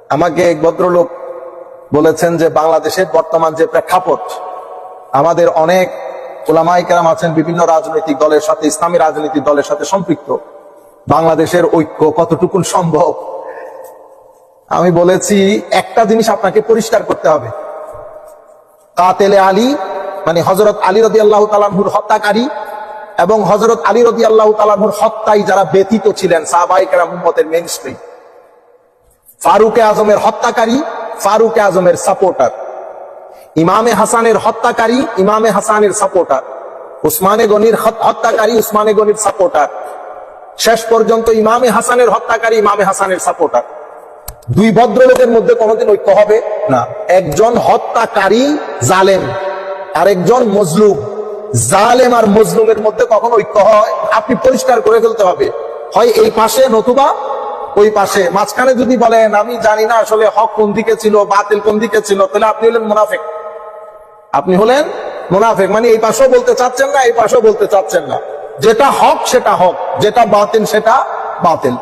আমাকে এক ভদ্রলোক বলেছেন যে বাংলাদেশের বর্তমান যে প্রেক্ষাপট, আমাদের অনেক উলামায়ে কেরাম আছেন বিভিন্ন রাজনৈতিক দলের সাথে, ইসলামী রাজনৈতিক দলের সাথে সম্পৃক্ত, বাংলাদেশের ঐক্য কতটুকু সম্ভব। আমি বলেছি একটা জিনিস আপনাকে পরিষ্কার করতে হবে, কাতেলে আলী মানে হযরত আলী রাদিয়াল্লাহু তাআলা আনহুর হত্যাকারী এবং হযরত আলী রাদিয়াল্লাহু তাআলা আনহুর হত্যায় যারা ব্যথিত ছিলেন সাহাবায়ে কেরাম উম্মতের মেইনস্ট্রিম, ফারুকে আজমের হত্যাকারী, ফারুকে আজমের সাপোর্টার, ইমামে হাসানের হত্যাকারী, ইমামে হাসানের সাপোর্টার, উসমানে গনির হত্যাকারী, উসমানে গনির সাপোর্টার, শেষ পর্যন্ত ইমামে হাসানের হত্যাকারী, ইমামে হাসানের সাপোর্টার। দুই ভদ্রলোকের মধ্যে কোনোদিন ঐক্য হবে না। একজন হত্যাকারী জালেম, আরেকজন মজলুম। জালেম আর মজলুমের মধ্যে কখন ঐক্য হয় আপনি পরিষ্কার করে ফেলতে হবে, হয় এই পাশে নতুবা ওই পাশে। মাঝখানে যদি বলেন আমি জানি না আসলে হক কোন দিকে ছিল বাতিল কোন দিকে ছিল, তাহলে আপনি হলেন মুনাফিক। আপনি হলেন মুনাফিক, মানে এই পাশেও বলতে চাচ্ছেন না, এই পাশেও বলতে চাচ্ছেন না। যেটা হক সেটা হক, যেটা বাতিল সেটা বাতিল।